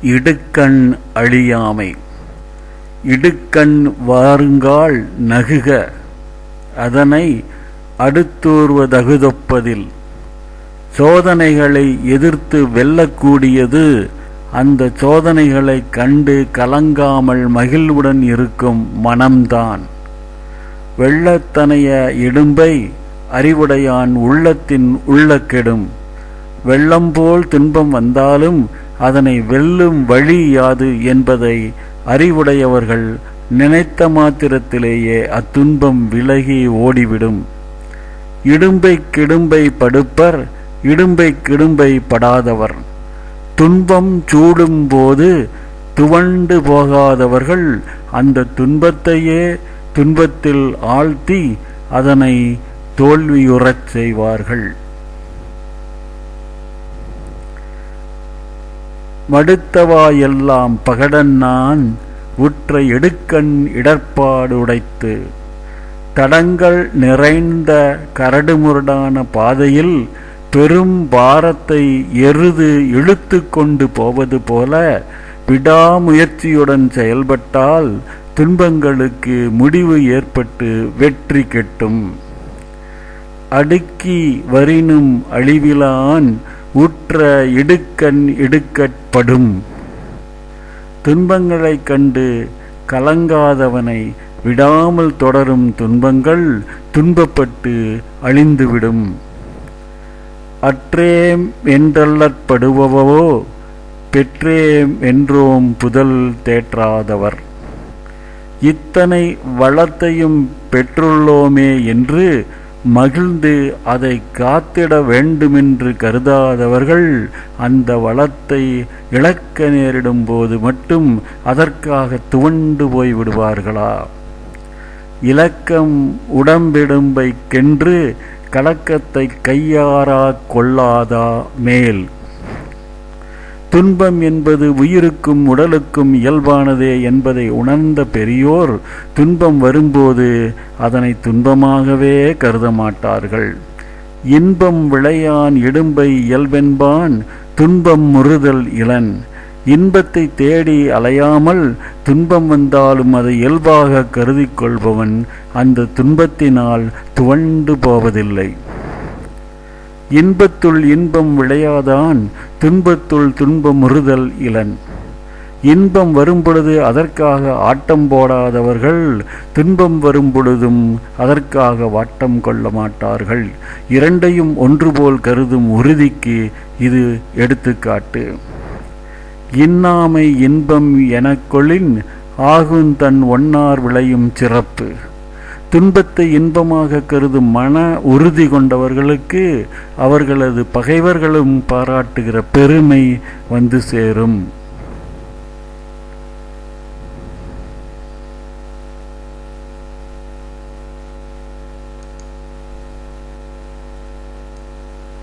இடுக்கண் அழியாமை. இடுக்கண் வாருங்கால் நகுக, அதனை அடுத்தூர்வதகுதொப்பதில். சோதனைகளை எதிர்த்து வெல்லக்கூடியது அந்த சோதனைகளை கண்டு கலங்காமல் மகிழ்வுடன் இருக்கும் மனம்தான். வெள்ளத்தனைய இடும்பை அறிவுடையான் உள்ளத்தின் உள்ள கெடும். வெள்ளம்போல் துன்பம் வந்தாலும் அதனை வெல்லும் வழி யாது என்பதை அறிவுடையவர்கள் நினைத்த மாத்திரத்திலேயே அத்துன்பம் விலகி ஓடிவிடும். இடும்பை கிடும்பை படுப்பர், இடும்பை கிடும்பை படாதவர். துன்பம் சூடும் போது துவண்டு போகாதவர்கள் அந்த துன்பத்தையே துன்பத்தில் ஆழ்த்தி அதனை தோல்வியுறச் செய்வார்கள். மடுத்தவாயெல்லாம் பகடன்னான் உற்ற எடுக்கண் இடர்பாடு உடைத்து. தடங்கள் நிறைந்த கரடுமுரடான பாதையில் பெரும் பாரத்தை எருது இழுத்து கொண்டு போவது போல விடாமுயற்சியுடன் செயல்பட்டால் துன்பங்களுக்கு முடிவு ஏற்பட்டு வெற்றி கிட்டும். அடுக்கி வரினும் அழிவிலான் உற்ற இடுக்கண் இடுக்கட்படும். துன்பங்களைக் கண்டு கலங்காதவனை விடாமல் தொடரும் துன்பங்கள் துன்பப்பட்டு அழிந்துவிடும். அற்றேம் என்றல்லற்படுபவோ பெற்றேம் என்றோம் புதல் தேற்றாதவர். இத்தனை வளத்தையும் பெற்றுள்ளோமே என்று மகிழ்ந்து அதை காத்திட வேண்டுமென்று கருதாதவர்கள் அந்த வளத்தை இழக்க நேரிடும் போது மட்டும் அதற்காக துவண்டு போய் விடுவார்களா? இலக்கம் உடம்பிடும்பைக்கென்று கலக்கத்தை கையாரா கொள்ளாதா மேல். துன்பம் என்பது உயிருக்கும் உடலுக்கும் இயல்பானதே என்பதை உணர்ந்த பெரியோர் துன்பம் வரும்போது அதனை துன்பமாகவே கருத மாட்டார்கள். இன்பம் விளையான் இடும்பை இயல்பென்பான் துன்பம் முறுதல் இலன். இன்பத்தை தேடி அலையாமல் துன்பம் வந்தாலும் அதை இயல்பாக கருதி கொள்பவன் அந்த துன்பத்தினால் துவண்டு போவதில்லை. இன்பத்துள் இன்பம் விளையாதான் துன்பத்துள் துன்பம் முறுதல் இலன். இன்பம் வரும்பொழுது அதற்காக ஆட்டம் போடாதவர்கள் துன்பம் வரும்பொழுதும் அதற்காக வாட்டம் கொள்ள மாட்டார்கள். இரண்டையும் ஒன்றுபோல் கருதும் உறுதிக்கு இது எடுத்துக்காட்டு. இன்னாமை இன்பம் எனக்கொளின் ஆகுந்தன் ஒன்னார் விளையும் சிறப்பு. துன்பத்தை இன்பமாக கருதும் மன உறுதி கொண்டவர்களுக்கு அவர்களது பகைவர்களும் பாராட்டுகிற பெருமை வந்து சேரும்.